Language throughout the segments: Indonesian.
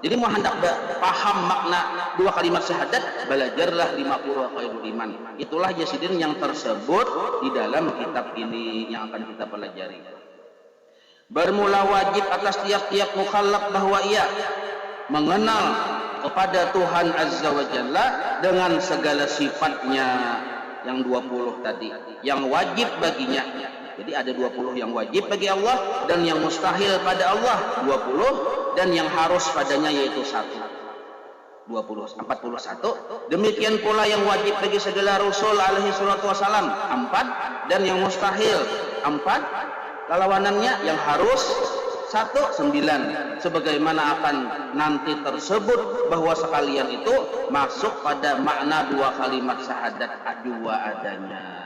Jadi mau hendak paham makna dua kalimat syahadat, belajarlah 50 khairul iman. Itulah Yazidin yang tersebut di dalam kitab ini yang akan kita pelajari. Bermula wajib atas tiap-tiap mukallaf bahwa ia mengenal kepada Tuhan Azza wa Jalla dengan segala sifatnya yang 20 tadi, yang wajib baginya. Jadi ada 20 yang wajib bagi Allah dan yang mustahil pada Allah 20 dan yang harus padanya yaitu 1. 41. Demikian pula yang wajib bagi segala rasul alaihi salatu wasalam 4 dan yang mustahil 4. Kalawanannya yang harus 9 sebagaimana akan nanti tersebut bahwa sekalian itu masuk pada makna dua kalimat syahadat dua adanya.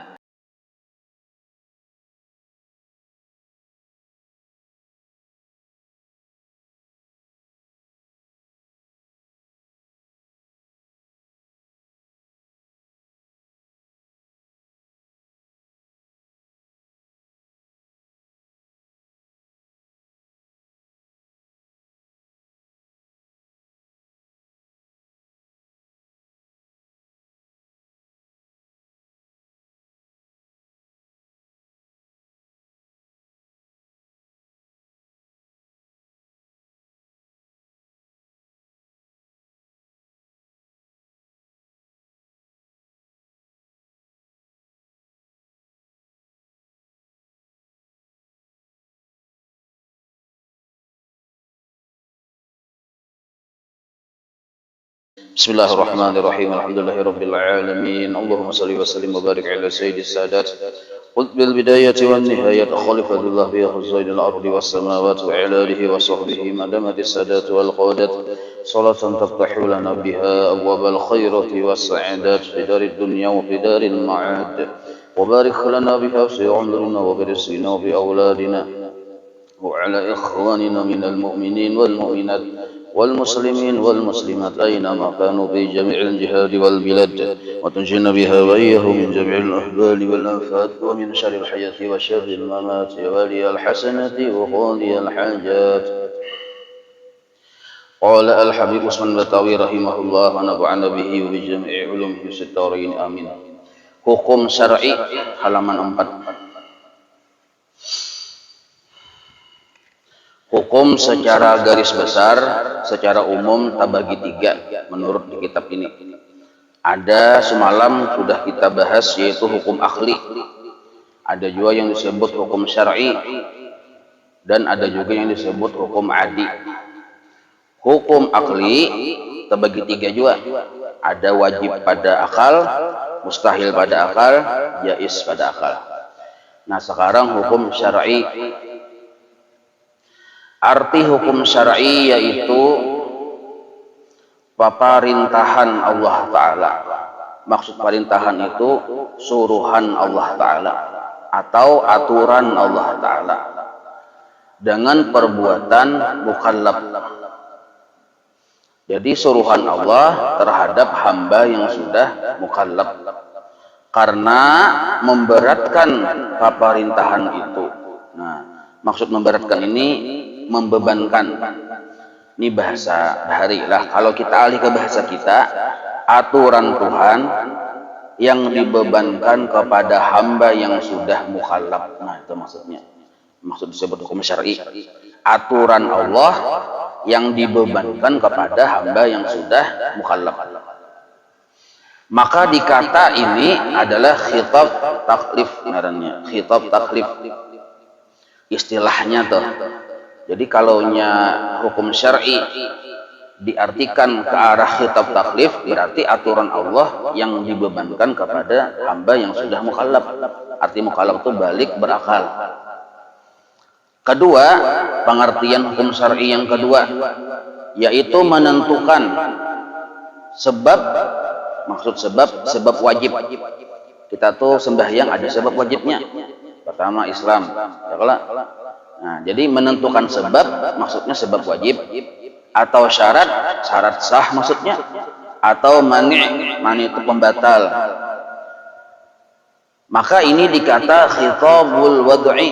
Bismillahirrahmanirrahim. Alhamdulillahirabbil alamin. Allahumma shalli wa sallim wa barik ala sayyidis sadat. Qutbil bidayati wan nihayat khalifatullah bi khuzainil ardi was samawati wa ala alihi wa sahbihi madamatis sadat wal qadat. Salatan taftahu lana biha abwabal khairati was sa'adat fi darid dunya wa fi daril ma'ad. Wa barik lana biha fi umrina wa bi rizqina wa bi auladina wa ala ikhwanina minal mu'minin wal mu'minat والمسلمين والمسلمات أينما كانوا في جميع الجهاد والبلاد وتنجينا بها وإياهم من جميع الأهوال والآفات ومن شر الحياة وشر الممات ولي الحسنة وقاضي الحاجات. قال الحبيب عثمان البتاوي رحمه الله ونفعنا به وبجميع علومه في الدارين آمين. Hukum syar'i halaman 4. Hukum secara garis besar, secara umum terbagi 3 menurut di kitab ini. Ada semalam sudah kita bahas yaitu hukum akli. Ada juga yang disebut hukum syar'i dan ada juga yang disebut hukum adi. Hukum akli terbagi 3 juga. Ada wajib pada akal, mustahil pada akal, jaiz pada akal. Nah, sekarang hukum syar'i. Arti hukum syar'i yaitu perintahan Allah Ta'ala. Maksud perintahan itu suruhan Allah Ta'ala atau aturan Allah Ta'ala dengan perbuatan mukallaf. Jadi suruhan Allah terhadap hamba yang sudah mukallaf karena memberatkan perintahan itu. Nah, maksud memberatkan ini membebankan. Ini bahasa bahari lah. Kalau kita alih ke bahasa kita, aturan Tuhan yang dibebankan kepada hamba yang sudah mukallaf. Nah, itu maksudnya. Maksud disebut hukum syar'i. Aturan Allah yang dibebankan kepada hamba yang sudah mukallaf. Maka dikata ini adalah khitab taklif ngarannya. Khitab taklif. Istilahnya tuh. Jadi kalaunya hukum syar'i diartikan ke arah khitab taklif, berarti aturan Allah yang dibebankan kepada hamba yang sudah mukallaf. Arti mukallaf itu balik berakal. Kedua, pengertian hukum syar'i yang kedua yaitu menentukan sebab, maksud sebab wajib. Kita tuh sembahyang ada sebab wajibnya. Pertama Islam, ya kalau. Nah, jadi menentukan sebab maksudnya sebab wajib atau syarat sah maksudnya atau mani itu pembatal. Maka ini dikata khitabul wad'i.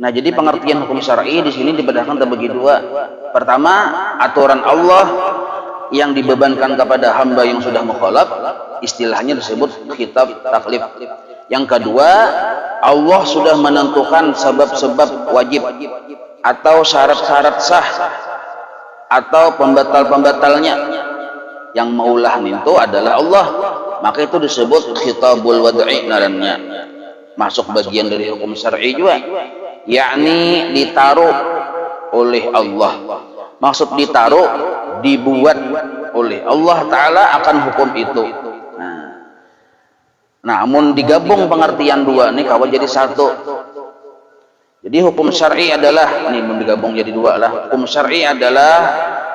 Nah, jadi pengertian hukum syar'i di sini dibedakan terbagi dua. Pertama, aturan Allah yang dibebankan kepada hamba yang sudah mukhalaf, istilahnya disebut khitab taklif. Yang kedua, Allah sudah menentukan sebab-sebab wajib atau syarat-syarat sah atau pembatal-pembatalnya. Yang maulah itu adalah Allah, maka itu disebut khitabul wad'i ngarannya. Masuk bagian dari hukum syar'i juga, yakni ditaruh oleh Allah. Maksud ditaruh, dibuat oleh Allah Ta'ala akan hukum itu. Namun digabung pengertian dua ini kawan jadi satu. Jadi hukum syar'i adalah, ini digabung jadi dua lah. Hukum syar'i adalah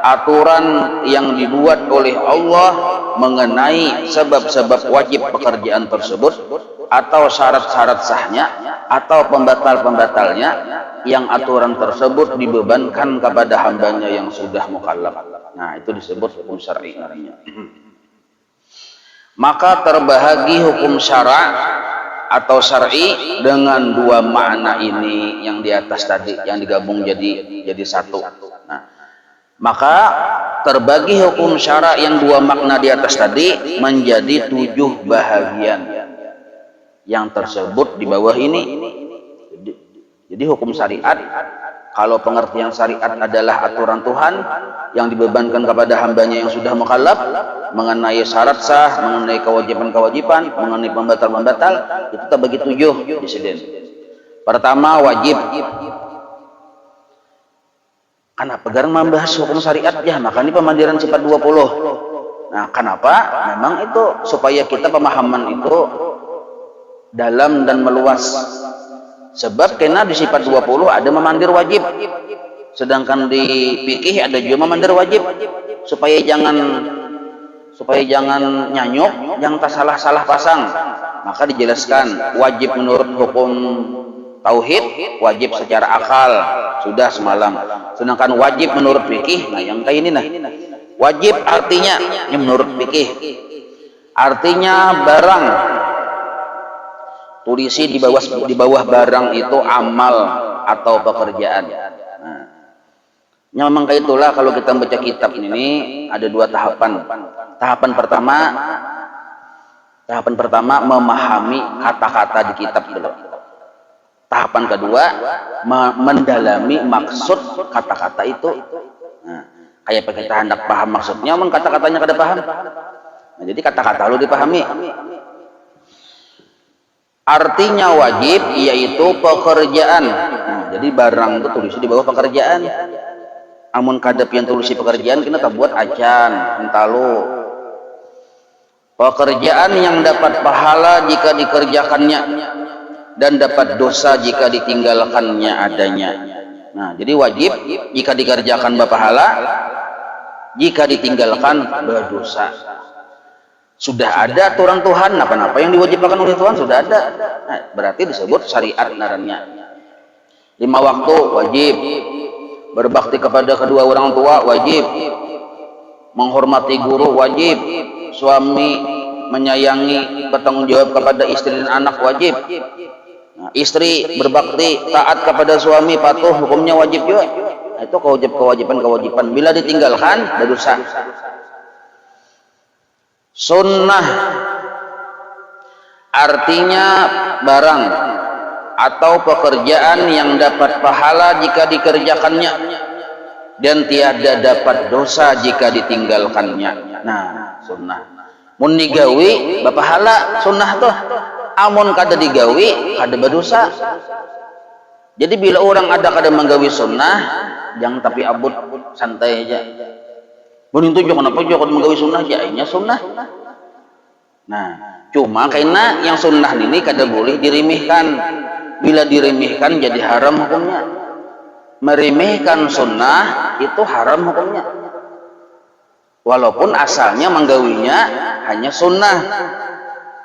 aturan yang dibuat oleh Allah mengenai sebab-sebab wajib pekerjaan tersebut atau syarat-syarat sahnya atau pembatal-pembatalnya, yang aturan tersebut dibebankan kepada hambanya yang sudah mukallaf. Nah, itu disebut hukum syar'i namanya. Maka terbahagi hukum syara atau syar'i dengan dua makna ini yang di atas tadi, yang digabung jadi satu. Nah, maka terbagi hukum syara yang dua makna di atas tadi menjadi 7 bahagian yang tersebut di bawah ini. Jadi hukum syariat, kalau pengertian syariat adalah aturan Tuhan yang dibebankan kepada hambanya yang sudah mukallaf mengenai syarat sah, mengenai kewajiban-kewajiban, mengenai pembatal-pembatal, itu terbagi 7 disiden. Pertama, wajib. Kenapa garang membahas hukum syariat ya? Maka ini pemandiran sifat 20. Nah, kenapa? Memang itu supaya kita pemahaman itu dalam dan meluas. Sebab kena di sifat 20 ada memandir wajib, sedangkan di fikih ada juga memandir wajib, supaya jangan nyanyuk, jangan salah pasang. Maka dijelaskan wajib menurut hukum tauhid, wajib secara akal, sudah semalam. Sedangkan wajib menurut fikih, nah yang kayak ini nah. Wajib artinya yang menurut fikih artinya barang. Tulisi di bawah barang itu amal atau pekerjaan. Nah, memang kayak itulah kalau kita baca kitab ini ada 2 tahapan. Tahapan pertama memahami kata-kata di kitab dulu. Tahapan kedua mendalami maksud kata-kata itu. Nah, kayak kita hendak paham maksudnya, memang kata-katanya kada paham. Nah, jadi kata-kata lu dipahami. Artinya wajib yaitu pekerjaan. Nah, jadi barang itu tulis di bawah pekerjaan. Amun kadap yang tulis pekerjaan kita buat acan, entalo. Pekerjaan yang dapat pahala jika dikerjakannya dan dapat dosa jika ditinggalkannya adanya. Nah, jadi wajib jika dikerjakan berpahala, jika ditinggalkan berdosa. Sudah ada aturan Tuhan, apa-apa yang diwajibkan oleh Tuhan sudah ada. Nah, berarti disebut syariat ngarannya. 5 waktu wajib, berbakti kepada kedua orang tua wajib, menghormati guru wajib, suami menyayangi, bertanggung jawab kepada istri dan anak wajib. Nah, istri berbakti taat kepada suami, patuh, hukumnya wajib juga. Nah, itu kewajiban. Bila ditinggalkan berdosa. Sunnah artinya barang atau pekerjaan yang dapat pahala jika dikerjakannya dan tiada dapat dosa jika ditinggalkannya. Nah, sunnah mun digawi berpahala sunnah tuh, amun kada digawi kada berdosa. Jadi bila orang ada kada menggawi sunnah, jangan tapi abut, santai aja. Mun itu jangan apa jangan menggawi sunnah, jadinya sunnah. Nah, cuma karena yang sunnah ini kada boleh diremehkan. Bila diremehkan jadi haram hukumnya. Meremehkan sunnah itu haram hukumnya. Walaupun asalnya menggawinya hanya sunnah,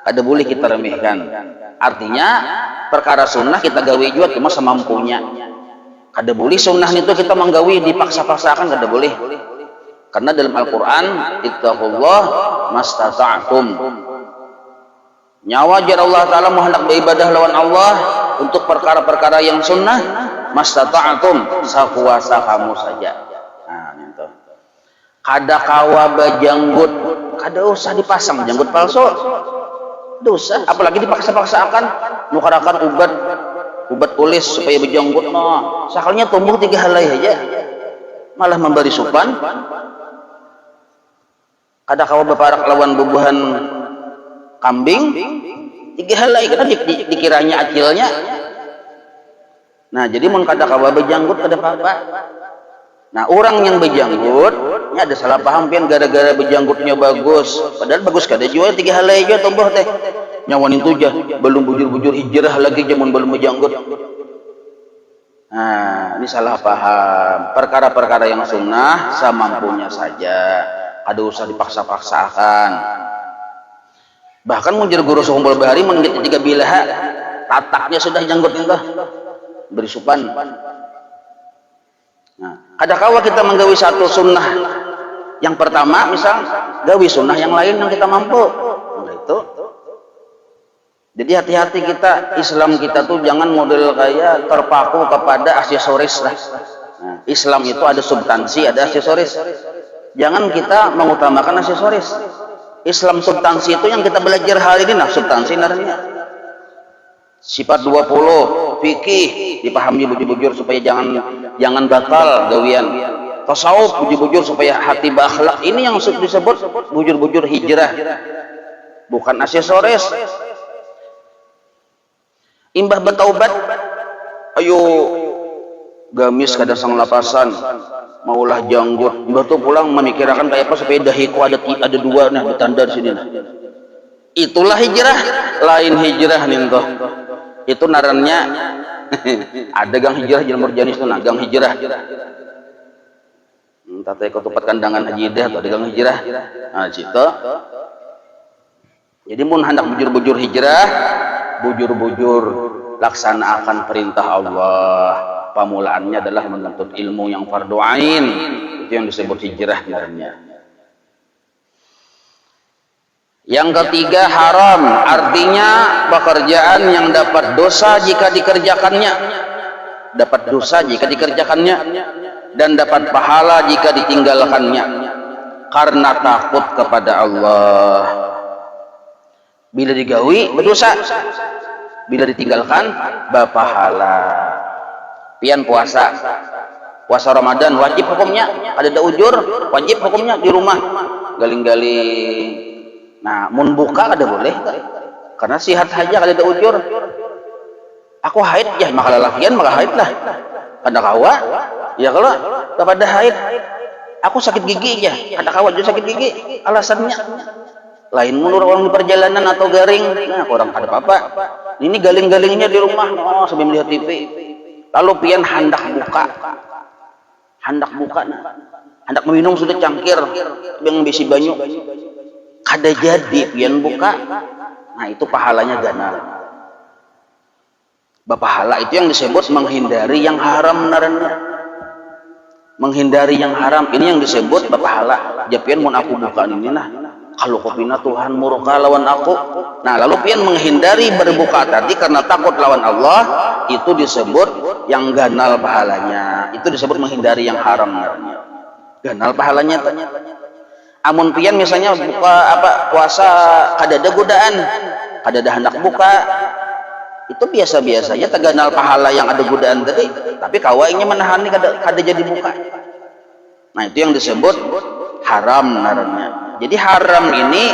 kada boleh kita remehkan. Artinya perkara sunnah kita gawi juga cuma semampunya. Kada boleh sunnah itu kita menggawi dipaksa-paksakan, kada boleh. Karena dalam Al-Quran, ittaqullah mastata'tum. Nyawa jar Allah Ta'ala mau hendak beribadah lawan Allah, untuk perkara-perkara yang sunnah mastata'tum, sakuasa kamu saja. Nah, gitu. Kada kawa bajanggut, kada usah dipasang janggut palsu. Dosa, apalagi dipaksa-paksakan nukarakan ubat kulis supaya berjanggut. No, sakalnya tumbuh 3 helai aja, malah memberi supan. Kada kawa beparak lawan bubuhan kambing 3 helai karena dikiranya acilnya. Nah, jadi mun kada kawa berjanggut kada apa-apa. Nah, orang yang berjanggut nya ada salah paham pian gara-gara berjanggutnya bagus, padahal bagus kada jua 3 helai aja tumbuh teh. Nyawan itu aja belum bujur-bujur hijrah lagi jamun belum berjanggut. Nah, ini salah paham. Perkara-perkara yang sunnah semampunya saja, kada usah dipaksa-paksakan. Bahkan munjir guru suhumbul bahari menggit 3 bilaha tataknya sudah janggut itu beri supan. Nah, kada kawa kita menggawi satu sunnah yang pertama, misal gawi sunnah yang lain yang kita mampu. Nah, itu. Jadi hati-hati kita, Islam kita tuh jangan model kayak terpaku kepada aksesoris lah. Nah, Islam itu ada substansi, ada aksesoris. Jangan kita mengutamakan aksesoris. Islam substansi itu yang kita belajar hari ini, nah substansi naranya. Sifat 20, fikih dipahami bujur-bujur supaya jangan batal gawian. Tasawuf bujur-bujur supaya hati berakhlak. Ini yang disebut bujur-bujur hijrah, bukan aksesoris. Imbah bertaubat, ayo gamis kada sang lapasan, maulah janggut. Imbah tuh pulang memikirkan kayak apa supaya dahiku ada 2 nah bertanda di sini nah. Itulah hijrah, lain hijrah nintoh. Itu narannya ada gang hijrah jelmur janis tuh nah gang hijrah. Tata ikut tempat kandangan haji dah atau ada gang hijrah. Nah, situ. Jadi mun hendak bujur-bujur hijrah, bujur-bujur laksanakan perintah Allah. Pamulaannya adalah menuntut ilmu yang fardu ain. Itu yang disebut hijrah namanya. Yang ketiga haram, artinya pekerjaan yang dapat dosa jika dikerjakannya. Dapat dosa jika dikerjakannya dan dapat pahala jika ditinggalkannya karena takut kepada Allah. Bila digawi berdosa, bila ditinggalkan berpahala. Pian puasa Ramadan wajib hukumnya, ada ujur wajib hukumnya di rumah galing-galing. Nah, mun buka kada boleh karena sihat saja kada ada ujur. Aku haid ya maka lalakian maka haid lah. Kada kawa ya kalau kepada haid. Aku sakit gigi ya kada kawa juga sakit gigi alasannya. Lain mundur orang di perjalanan atau garing, nah orang ada apa-apa. Ini galing-galingnya di rumah, oh sambil melihat TV. Lalu pian hendak buka, nah. Hendak meminum sudah cangkir, yang bisi banyu. Kada jadi pian buka, nah itu pahalanya ganal. Bapahala itu yang disebut menghindari yang haram narana. Menghindari yang haram ini yang disebut bapahala. Japian mun aku buka ini nah. Kalau kopina Tuhan murka lawan aku, nah lalu pian menghindari berbuka tadi karena takut lawan Allah, itu disebut yang ganal pahalanya. Itu disebut menghindari yang haram. Ganal pahalanya. Amun pian misalnya buka puasa kada ada godaan, kada ada hendak buka, itu biasa-biasanya terganal pahala yang ada godaan tadi, tapi kawainya menahani kada jadi buka. Nah itu yang disebut haram naranya. Jadi haram ini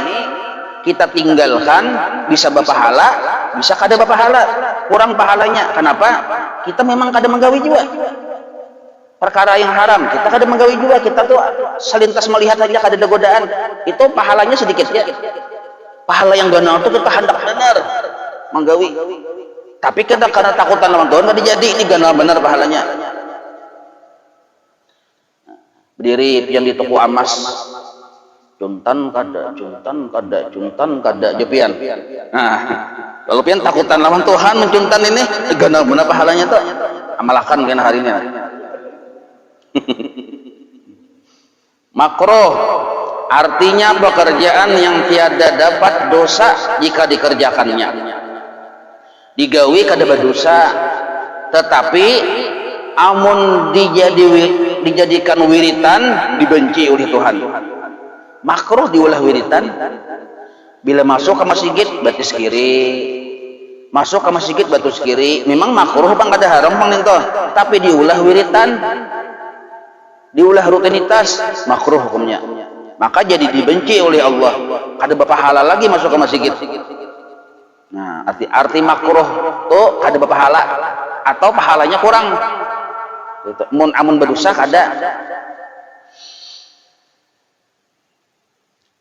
kita tinggalkan bisa berpahala, bisa kada berpahala, kurang pahalanya. Kenapa? Kita memang kada menggawi juga perkara yang haram. Kita kada menggawi juga, kita tuh selintas melihat saja kada ada godaan. Itu pahalanya sedikit ya. Pahala yang ganal itu kita hendak benar menggawi. Tapi kita karena takutan lawan Tuhan kada jadi ini ganal benar pahalanya. Berdiri yang di toko emas. Juntan kada jepian. Nah, kalau pian takutan lawan Tuhan mencuntan ini ganal benar pahalanya tuh. Amalkan kena hari ini. Makruh artinya pekerjaan yang tiada dapat dosa jika dikerjakannya digawi kada berdosa, tetapi amun dijadikan wiritan dibenci oleh Tuhan. Makruh diulah wiritan. Bila masuk ke masjid batis kiri, masuk ke masjid batis kiri, memang makruh bang kada haram bang nento, tapi diulah wiritan, diulah rutinitas, makruh hukumnya. Maka jadi dibenci oleh Allah, kada berpahala lagi masuk ke masjid. Nah, arti makruh tuh kada berpahala atau pahalanya kurang. Amun berdosa kada.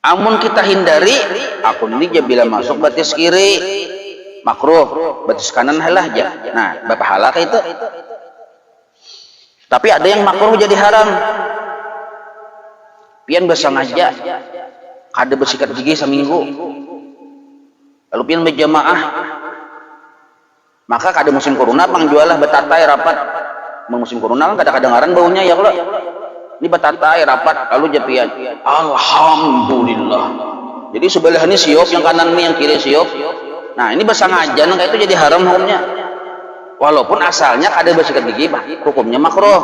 Amun kita hindari, aku ini aja bila masuk batis kiri makruh, batis kanan halah aja. Nah, berpahala kayak itu. Tapi ada yang makruh jadi haram. Pian bersengaja kada bersikat gigi seminggu. Lalu pian berjamaah. Maka kada musim corona pangjualah betatai rapat. Musim corona kan kadang-kadang ngaran baunya ya kalau ini batatai rapat lalu japian alhamdulillah. Jadi sebelah ini siop, yang kanan ini yang kiri siop. Nah ini bersengaja kayak itu jadi haram hukumnya, walaupun asalnya kada bersikat gigi hukumnya makruh.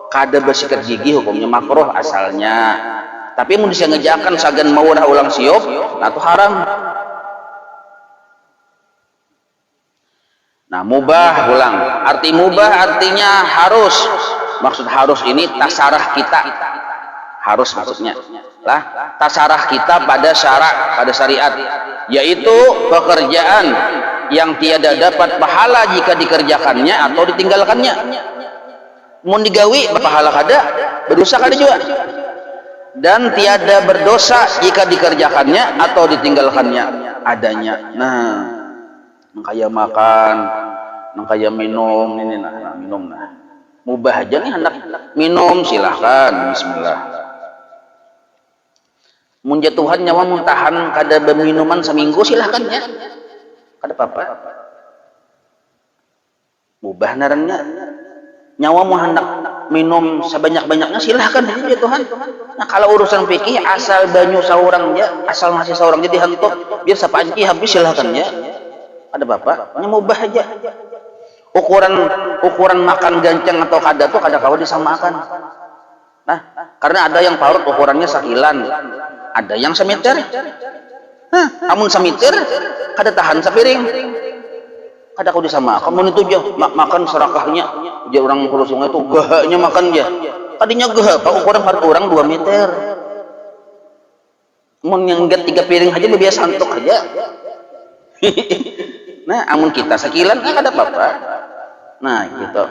Kada bersikat gigi hukumnya makruh asalnya, tapi mau disengajakan sagan mau dah ulang siop, nah itu haram. Nah mubah ulang, arti mubah artinya harus. Maksud harus ini tasarah kita, harus maksudnya lah tasarah kita pada syarak, pada syariat, yaitu pekerjaan yang tiada dapat pahala jika dikerjakannya atau ditinggalkannya. Mun digawi berpahala kada, berdosa kada juga, dan tiada berdosa jika dikerjakannya atau ditinggalkannya adanya. Nah, kaya makan, kaya minum ini nah minum nah. Mubah aja nih hendak minum silahkan, bismillah. Mun jatuhan nyawa muntahan kada berminuman seminggu silahkan ya, kada apa-apa. Mubah narannya. Nyawa mau hendak minum sebanyak-banyaknya silahkan aja Tuhan. Nah kalau urusan fikih asal banyu saurang ya, asal masih saurang jadi hantuk biar sapanci habis silahkan ya. Ada apa-apa, hanya mubah aja. Ukuran makan gancang atau kada tuh kada kau disamakan. Nah, karena ada yang parut ukurannya sekilan, ada yang semeter. Amun semeter kada tahan sepiring. Kada kau disamakan. Amun itu aja makan serakahnya, dia orang Pulau Sungai itu gahanya makan dia. Tadinya gah, ukuran parut orang 2 meter. Amun yang 3 piring aja lebih biasa santok aja. Nah, amun kita sekilan kada apa-apa. Nah, gitu.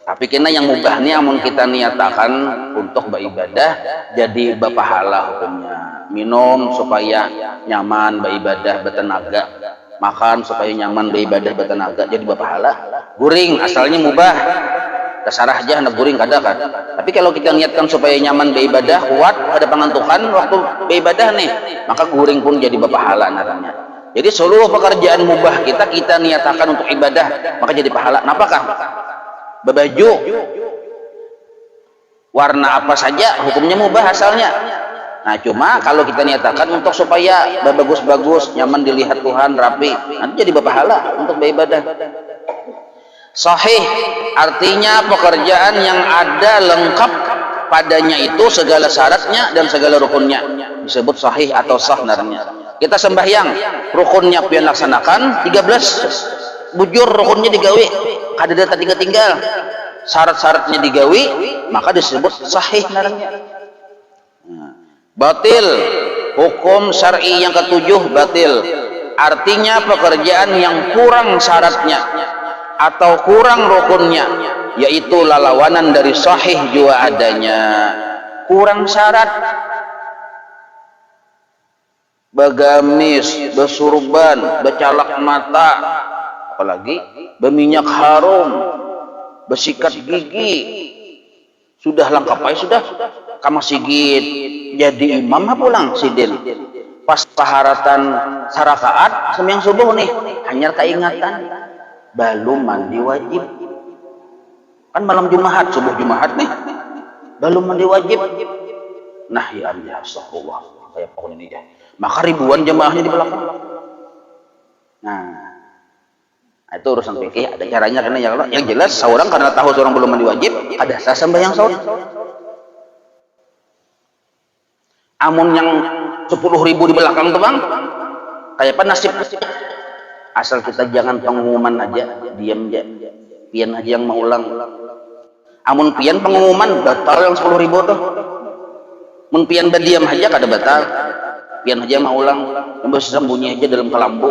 Tapi kena yang mubah nih amun kita niatakan untuk beribadah jadi berpahala hukumnya. Minum supaya nyaman beribadah bertenaga. Makan supaya nyaman beribadah bertenaga jadi berpahala. Guring asalnya mubah. Terserah aja hendak guring kada kan. Tapi kalau kita niatkan supaya nyaman beribadah, kuat ada pengantukan waktu beribadah nih, maka guring pun jadi berpahala naranya. Jadi seluruh pekerjaan mubah kita niatakan untuk ibadah, maka jadi pahala. Apakah? Berbaju warna apa saja hukumnya mubah asalnya. Nah cuma kalau kita niatakan untuk supaya bagus-bagus, nyaman dilihat Tuhan, rapi, nanti jadi berpahala untuk beribadah. Sahih artinya pekerjaan yang ada lengkap padanya itu segala syaratnya dan segala rukunnya, disebut sahih atau sah namanya. Kita sembahyang, rukunnya pian laksanakan 13 bujur rukunnya digawi, kada data tinggal syarat-syaratnya digawi, maka disebut sahih narangnya. Batil, hukum syar'i yang ketujuh batil, artinya pekerjaan yang kurang syaratnya atau kurang rukunnya, yaitu lalawanan dari sahih juga adanya. Kurang syarat, bagamis, bersurban, bercalak mata, apalagi berminyak harum, bersikat gigi, sudah lengkap aja sudah. Kamu sigit jadi imam pulang sidin pas taharatan sarakaat sembahyang subuh nih, hanya keingatan belum mandi wajib. Kan malam Jumat, subuh Jumat nih, belum mandi wajib. Nah ya Allah, astagfirullah, kayak pokoknya ini ya. Maka ribuan jemaahnya di belakang. Nah, Nah, itu urusan fikih, ada caranya karena yang jelas seorang karena tahu seorang belum mandi wajib, ada sah sembahyang salat. Amun yang 10.000 di belakang tuh bang, kayak apa nasib? Asal kita jangan pengumuman aja, diam aja, pian aja yang mau ulang. Amun pian pengumuman batal yang 10.000 tuh. Mun pian berdiam aja kada batal, pian aja mau ulang, yang bersembunyi aja dalam kelambu.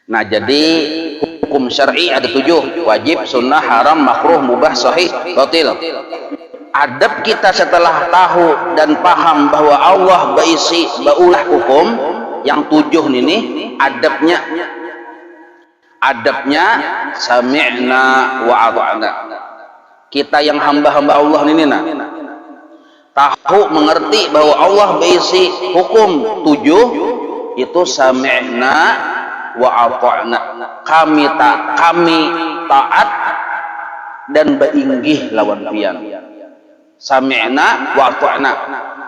Nah jadi hukum syar'i ada 7, wajib, sunnah, haram, makruh, mubah, sahih, batil. Adab kita setelah tahu dan paham bahwa Allah berisi baulah hukum yang 7 ini, adabnya sami'na wa ata'na. Kita yang hamba-hamba Allah ini tahu mengerti bahwa Allah berisi hukum 7 itu sami'na wa ata'na, kami taat dan beinggih lawan pian. Sami'na wa ata'na,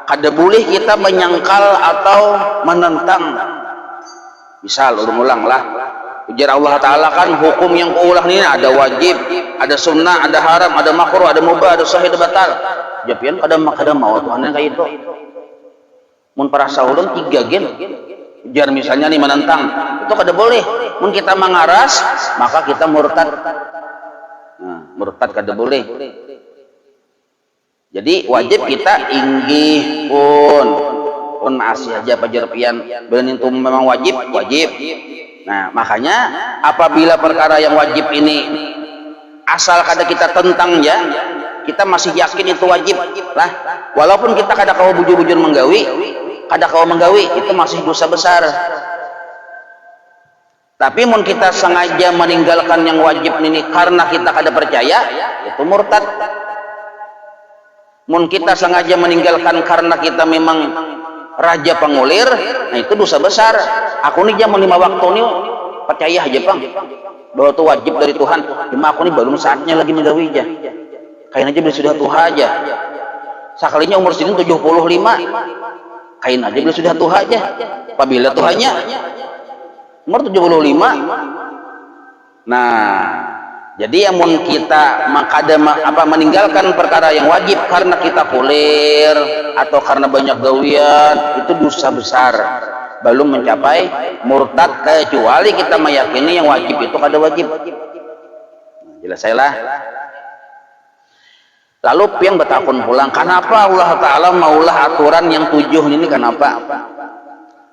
kada boleh kita menyangkal atau menentang. Misal ulang lah, ujar Allah Ta'ala kan hukum yang keulah ini ada wajib, ada sunnah, ada haram, ada makruh, ada mubah, ada sahih, ada batal. Japian kada mau Tuhan yang kayak itu. Mun para saulun 3 gen ujar misalnya nih menentang, itu kada boleh. Mun kita mengaras maka kita murtad. Nah, murtad kada boleh. Jadi wajib kita inggih pun masih aja pajar pian benintum memang wajib. Nah makanya apabila perkara yang wajib ini asal kada kita tentang ya, kita masih yakin itu wajib lah, walaupun kita kada kau bujur-bujur menggawi, itu masih dosa besar. Tapi mun kita sengaja meninggalkan yang wajib ini karena kita kada percaya, itu murtad. Mun kita sengaja meninggalkan karena kita memang raja pengulir, nah itu dosa besar. Aku nih jam 5 waktu nih percaya aja bang bahwa itu wajib dari Tuhan, cuma aku nih belum saatnya lagi menggawi aja, kain aja sudah tuha aja. Sekalinya umur sini 75, kain aja sudah tuha aja. Apabila Tuhannya umur 75, nah jadi yang kita meninggalkan perkara yang wajib karena kita kulir atau karena banyak gawian, itu dosa besar, belum mencapai murtad, kecuali kita meyakini yang wajib itu kada wajib. Jelas saya lah. Lalu pian bertakun pulang, kenapa Allah Ta'ala maulah aturan yang 7 ini, kenapa?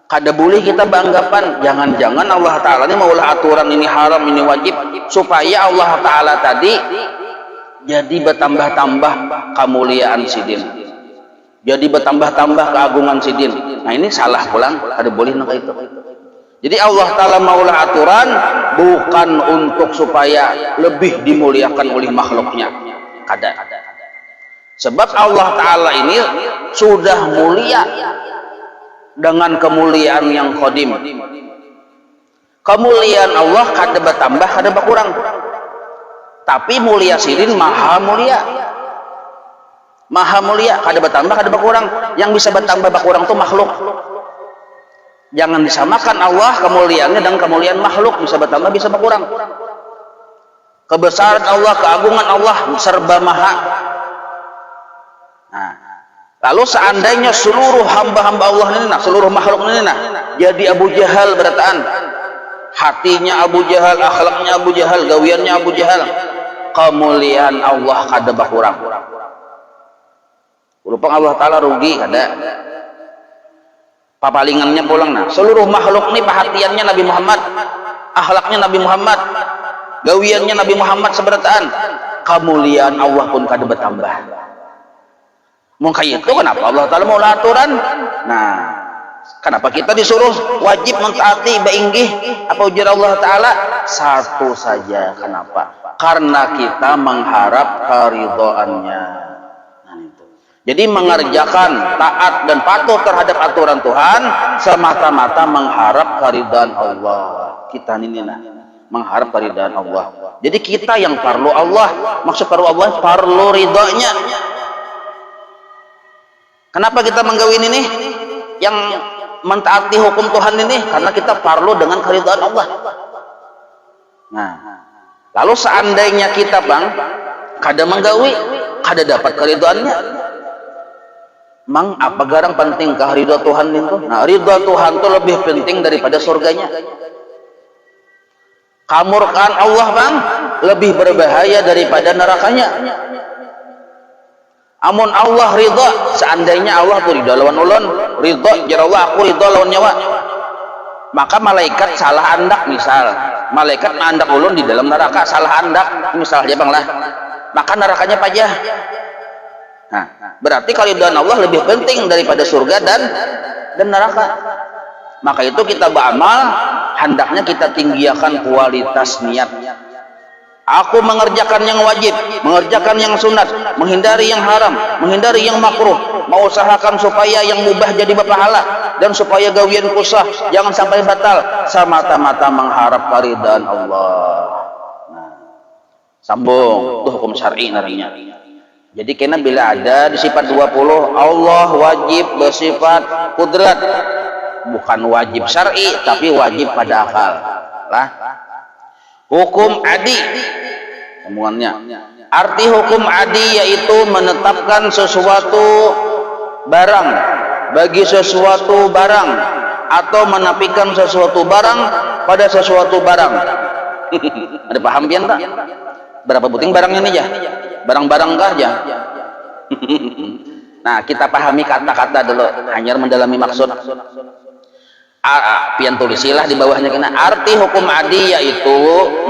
Kada boleh kita banggapan, jangan-jangan Allah Ta'ala ini maulah aturan ini haram, ini wajib, supaya Allah Ta'ala tadi jadi bertambah-tambah kemuliaan sidin, jadi bertambah-tambah keagungan sidin. Nah ini salah pulang, kada boleh nak itu. Jadi Allah Ta'ala maulah aturan bukan untuk supaya lebih dimuliakan oleh makhluknya, kada. Sebab Allah Ta'ala ini sudah mulia dengan kemuliaan yang qadim. Kemuliaan Allah kada bertambah, kada berkurang. Tapi mulia sidin maha mulia, kada bertambah, kada berkurang. Yang bisa bertambah berkurang itu makhluk. Jangan disamakan Allah kemuliaannya dengan kemuliaan makhluk, bisa bertambah, bisa berkurang. Kebesaran Allah, keagungan Allah serba maha. Nah, lalu seandainya seluruh hamba-hamba Allah ini, seluruh makhluk ini jadi Abu Jahal berataan, hatinya Abu Jahal, akhlaknya Abu Jahal, gawiannya Abu Jahal, kemuliaan Allah kada berkurang. Lupa Allah Ta'ala rugi kada. Papalingannya pulang seluruh makhluk ini perhatiannya Nabi Muhammad, akhlaknya Nabi Muhammad, gawiannya Nabi Muhammad seberataan, kemuliaan Allah pun kada bertambah. Mungkin itu kenapa Allah Ta'ala mau aturan? Nah, kenapa kita disuruh wajib mentaati beinggih apa ujar Allah Ta'ala? Satu saja, kenapa? Karena kita mengharap keridhaannya. Nah, itu. Jadi mengerjakan taat dan patuh terhadap aturan Tuhan semata-mata mengharap keridhaan Allah. Kita ini mengharap keridhaan Allah. Jadi kita yang perlu Allah, maksud perlu Allah, perlu ridhonya. Kenapa kita menggawin ini? Yang mentaati hukum Tuhan ini karena kita perlu dengan keridhaan Allah. Nah, lalu seandainya kita bang kada menggawi, kada dapat keridhaannya, mang apa garang penting kah ridha Tuhan itu? Nah, ridha Tuhan itu lebih penting daripada surganya. Kamurkaan Allah bang lebih berbahaya daripada nerakanya. Amun Allah ridha, seandainya Allah tuh ridha lawan ulun, ridha jar Allah aku ridha lawan nyawa, maka malaikat salah andak misal, malaikat andak ulun di dalam neraka salah andak misal aja bang lah, maka nerakanya pajah. Nah, berarti keridhaan Allah lebih penting daripada surga dan neraka. Maka itu kita beramal hendaknya kita tinggikan kualitas niat. Aku mengerjakan yang wajib, mengerjakan yang sunat, menghindari yang haram, menghindari yang makruh, mengusahakan supaya yang mubah jadi berpahala dan supaya gawian kusah jangan sampai batal semata-mata mengharap keridhaan Allah. Nah, sambung itu hukum syar'i narinya. Jadi kena bila ada di sifat 20 Allah wajib bersifat kudrat, bukan wajib syar'i tapi wajib pada akal lah. Hukum adi semuanya, arti hukum adi yaitu menetapkan sesuatu barang bagi sesuatu barang atau menafikan sesuatu barang pada sesuatu barang. Ada paham pian tak? Berapa buting barangnya nih ya? Barang-barang kah aja? Nah, kita pahami kata-kata dulu, hanya mendalami maksud. Pian tulisilah di bawahnya kena. Arti hukum adi yaitu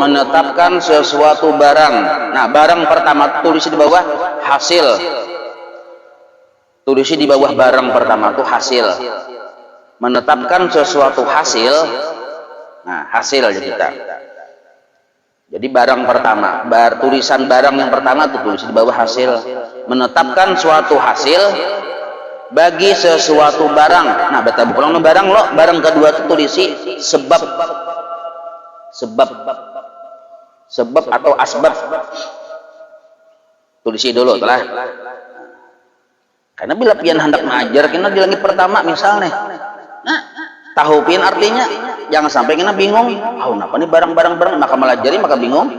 menetapkan sesuatu barang. Nah, barang pertama tulisi di bawah hasil. Tulisi di bawah barang pertama itu hasil. Menetapkan sesuatu hasil. Nah, hasil aja kita. Jadi barang pertama, tulisan barang yang pertama itu tulis di bawah hasil. Menetapkan suatu hasil bagi sesuatu barang. Nah, beta pulang barang lo, barang kedua itu tulisi sebab atau asbab. Tulisi dulu telah. Karena bila pian hendak mengajar kena di langit pertama misalnya. Nah, tahu pian artinya, jangan sampai kena bingung. Oh, apa nih barang-barang maka melajari maka bingung.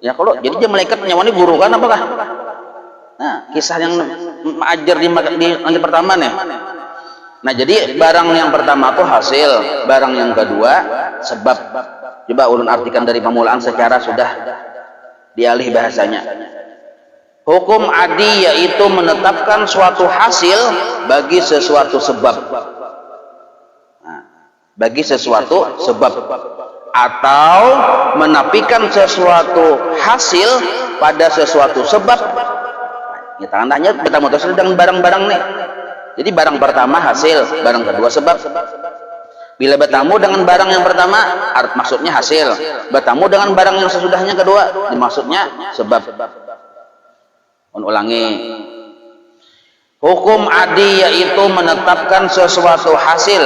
Ya kalau jadi dia malaikat nyawa ini guru kan apakah? Nah, kisah yang mengajar di langit pertama nih. Nah, jadi barang yang pertama itu hasil, barang yang kedua sebab. Coba ulun artikan dari pemulaan secara sudah dialih bahasanya. Hukum adi yaitu menetapkan suatu hasil bagi sesuatu sebab. Nah, bagi sesuatu sebab atau menafikan sesuatu hasil pada sesuatu sebab. Kita tanya kita mutuskan dengan barang-barang nih. Jadi barang pertama hasil, barang kedua sebab. Bila bertamu dengan barang yang pertama, maksudnya hasil. Bertamu dengan barang yang sesudahnya kedua, maksudnya sebab. Ulangi. Hukum adi yaitu menetapkan sesuatu hasil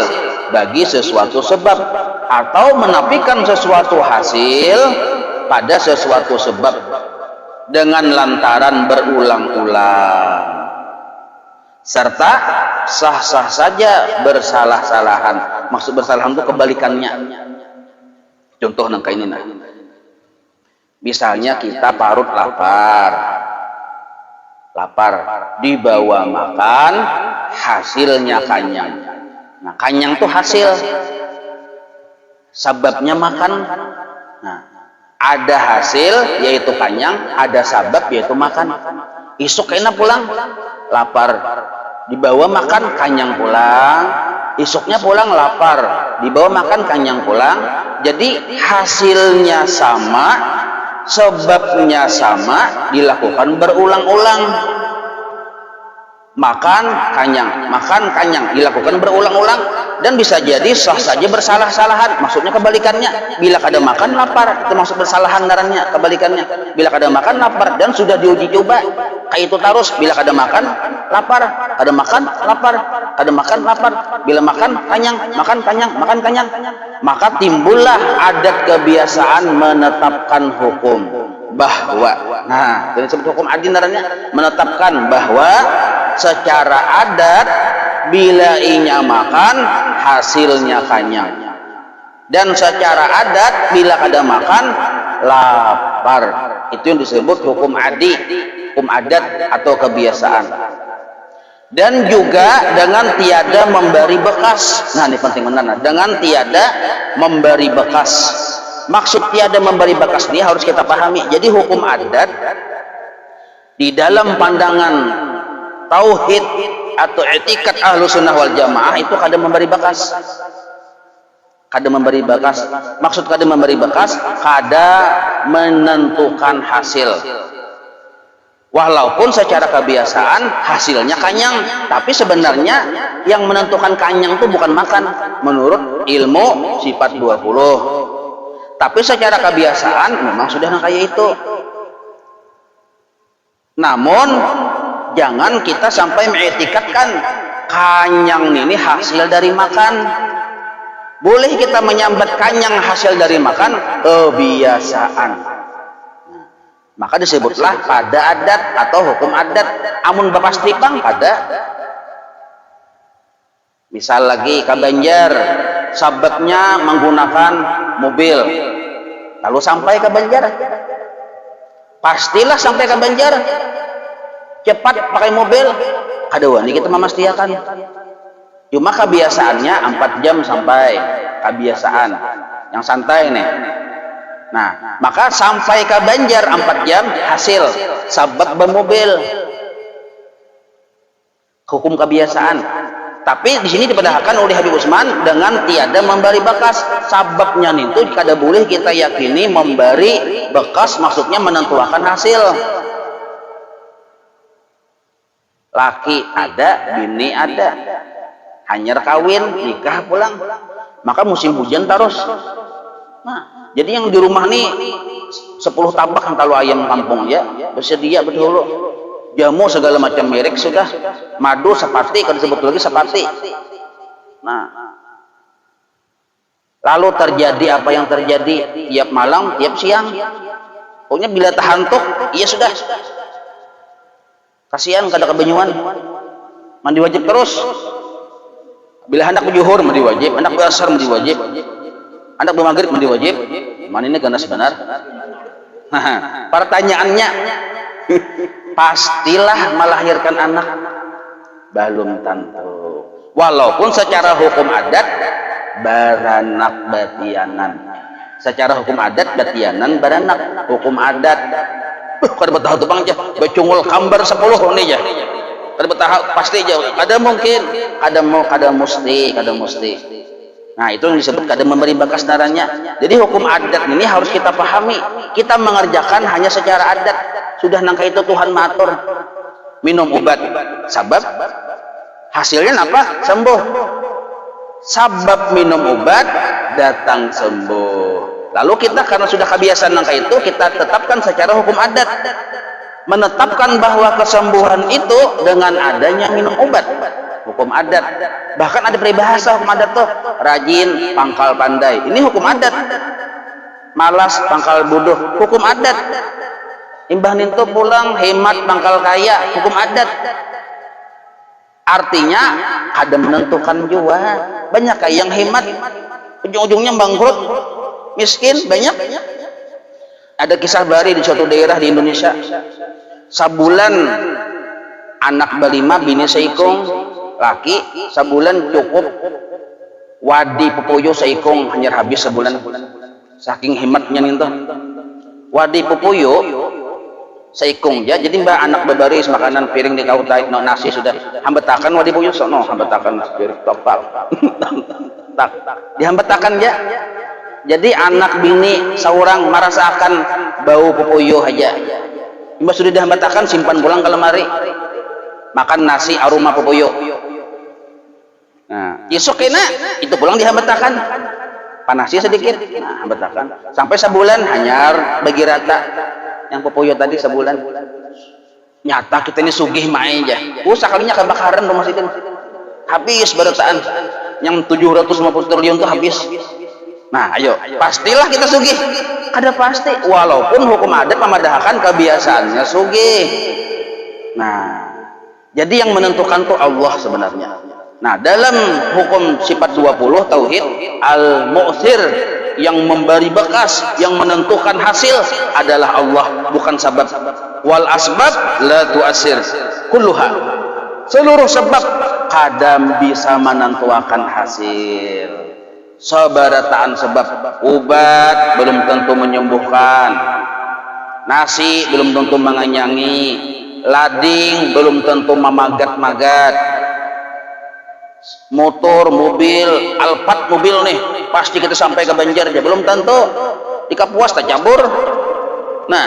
bagi sesuatu sebab atau menafikan sesuatu hasil pada sesuatu sebab dengan lantaran berulang-ulang serta sah-sah saja bersalah-salahan. Maksud bersalahan itu kebalikannya. Contoh nangka ini nah. Misalnya kita parut lapar dibawa makan hasilnya kanyang. Nah, kanyang tuh hasil, sebabnya makan. Nah, ada hasil yaitu kanyang, ada sabab yaitu makan. Isuk kena pulang lapar, dibawa makan kanyang pulang. Isuknya pulang lapar, dibawa makan kanyang pulang. Jadi hasilnya sama, sebabnya sama, dilakukan berulang-ulang. Makan kanyang dilakukan berulang-ulang dan bisa jadi sah saja bersalah-salahan. Maksudnya kebalikannya. Bila kada makan lapar, itu maksud bersalahan ngarannya. Kebalikannya. Bila kada makan lapar dan sudah diuji coba, kayak itu terus. Bila kada makan lapar, kada makan lapar, kada makan lapar. Bila makan kanyang, maka timbullah adat kebiasaan menetapkan hukum bahwa, nah, ini disebut hukum adi ngarannya, menetapkan bahwa secara adat bila inya makan hasilnya kanyang, dan secara adat bila kada makan lapar. Itu yang disebut hukum adi, hukum adat atau kebiasaan. Dan juga dengan tiada memberi bekas. Nah ini penting benar, dengan tiada memberi bekas. Maksud tiada memberi bekas ini harus kita pahami. Jadi hukum adat di dalam pandangan tauhid atau etikat ahlu sunnah wal jamaah itu kada memberi bekas. Kada memberi bekas. Maksud kada memberi bekas, kada menentukan hasil. Walaupun secara kebiasaan hasilnya kanyang, tapi sebenarnya yang menentukan kanyang itu bukan makan menurut ilmu sifat 20. Tapi secara kebiasaan memang sudah kayak itu. Namun jangan kita sampai mengetikatkan kanyang ini hasil dari makan. Boleh kita menyambat kanyang hasil dari makan kebiasaan. Maka disebutlah pada adat atau hukum adat. Amun bapas tripang pada. Misal lagi ke Banjar, sahabatnya menggunakan mobil, lalu sampai ke Banjar, pastilah sampai ke Banjar cepat pakai mobil. Ada wani kita memastikan. Cuma kebiasaannya 4 jam sampai, kebiasaan yang santai nih. Nah, maka sampai ke Banjar 4 jam hasil sahabat bermobil. Hukum kebiasaan. Tapi di sini dipadahkan oleh Habib Utsman dengan tiada memberi bekas. Sababnya itu kada boleh kita yakini memberi bekas, maksudnya menentukan hasil. Laki ada, bini ada, hanyar kawin, nikah pulang, maka musim hujan terus. Nah, jadi yang di rumah nih 10 tabak kalau ayam kampung ya bersedia betul. Jamu segala macam merek sudah, madu sepati, kalau disebut lagi sepati. Nah, lalu terjadi apa yang terjadi tiap malam, tiap siang. Pokoknya bila tahantuk, iya sudah. Kasihan kada kebenyuan, mandi wajib terus. Bila hendak berjuhur mandi wajib, hendak berasar mandi wajib, hendak bermaghrib mandi wajib. Mana ini ganas benar? Pertanyaannya, pastilah melahirkan anak? Belum tentu. Walaupun secara hukum adat baranak batianan. Secara hukum adat batianan baranak, hukum adat. Kada betah tu bang aja, becungul kambar 10 nih aja. Kada betah pasti aja. Kada mungkin, kada mesti. Nah, itu yang disebut kada memberi bekas darahnya. Jadi hukum adat ini harus kita pahami. Kita mengerjakan hanya secara adat. Sudah nangka itu Tuhan matur. Minum obat. Sabab hasilnya apa? Sembuh. Sabab minum obat datang sembuh. Lalu kita karena sudah kebiasaan nangka itu, kita tetapkan secara hukum adat. Menetapkan bahwa kesembuhan itu dengan adanya minum obat. Hukum adat. Bahkan ada peribahasa hukum adat tuh, rajin pangkal pandai. Ini hukum adat. Malas pangkal bodoh, hukum adat. Imbah nintu pulang hemat pangkal kaya, hukum adat. Artinya ada menentukan juga. Banyak kayak yang hemat, ujung-ujungnya bangkrut, miskin banyak. Ada kisah bari di suatu daerah di Indonesia. Sabulan anak berlima, bini seikung, laki sebulan cukup wadi pupuyo seikung, hanya habis sebulan. Saking hematnya nintu. Wadi pupuyo seikung ya, jadi mbak anak berbaris makanan piring di kautai no nasi sudah hambetakan wadi pupuyo sono hambetakan piring topal tak dihambetakan ya. Jadi anak bini seorang merasakan bau pupuyo aja. Mbak sudah dihambetakan, simpan pulang ke lemari. Makan nasi aroma pupuyo. Nah, esok kena itu pulang dihambetakan. Panasnya sedikit, nah hambetakan. Sampai sebulan hanyar bagi rata yang pupuyo tadi sebulan. Nyata kita ini sugih main aja. Sekalinya kebakaran rumah situ. Habis berataan yang 750 triliun tuh habis. Nah, ayo, pastilah kita sugih. Ada pasti, walaupun hukum adat memadahkan kebiasaannya sugih. Nah, jadi yang menentukan tuh Allah sebenarnya. Nah, dalam hukum sifat 20 tauhid, al-mu'thir, yang memberi bekas, yang menentukan hasil adalah Allah, bukan sabab. Wal asbab la tu'asir kulluha. Seluruh sebab kadang bisa menentukan hasil. Sabarataan sebab, obat belum tentu menyembuhkan, nasi belum tentu mengenyangi, lading belum tentu memagat-magat, motor, mobil, Alphard mobil nih pasti kita sampai ke Banjar aja belum tentu, di Kapuas tak cabur. Nah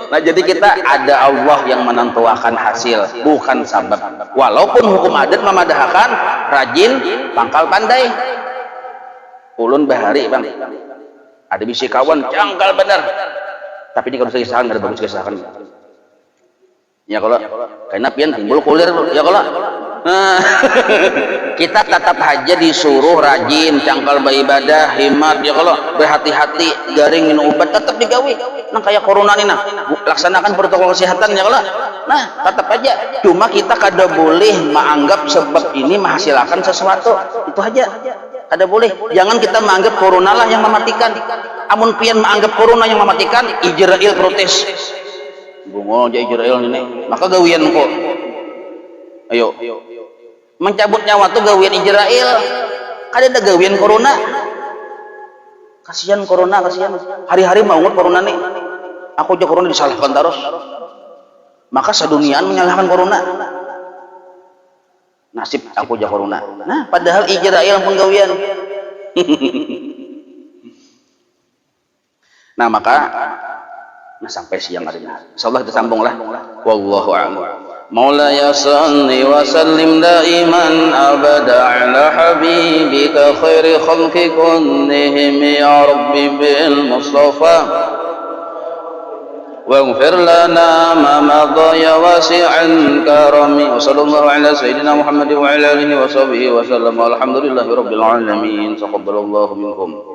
nah jadi kita ada Allah yang menentukan hasil, bukan sabab. Walaupun hukum adat memadahkan rajin pangkal pandai. Ulun bahari bang, ada bisi kawan jangkal bener, tapi ini kalau saya kisahkan nggak ada bagus kisahkan ya kalau karena pian timbul kulir ya kalau. Nah, kita tetap aja disuruh rajin cangkal beribadah, himat ya kalau, berhati-hati, garing minum obat tetap digawi. Nah kayak corona nih, nah laksanakan protokol kesehatan ya kalau. Nah tetap aja, cuma kita kada boleh menganggap sebab ini menghasilkan sesuatu, itu aja kada boleh. Jangan kita menganggap corona lah yang mematikan. Amun pian menganggap corona yang mematikan, Israel protes bungo aja Israel ini, maka gawian kok ayo mencabut nyawa tuh gawian Israel, kada ada gawian corona. Kasihan corona, kasihan hari-hari mau corona nih, aku aja corona disalahkan terus, maka seduniaan menyalahkan corona. Nasib aku aja corona, nah padahal Israel pun gawian. Nah maka nah sampai siang hari ini insyaallah kita sambunglah. Wallahu a'lam. مولاي صل وسلم دائما أبدا على حبيبك خير خلق كلهم يا ربي بالمصطفى واغفر لنا ما مضى يا واسع الكرم وصلى الله على سيدنا محمد وعلى آله وصحبه وسلم والحمد لله رب العالمين تقبل الله منكم.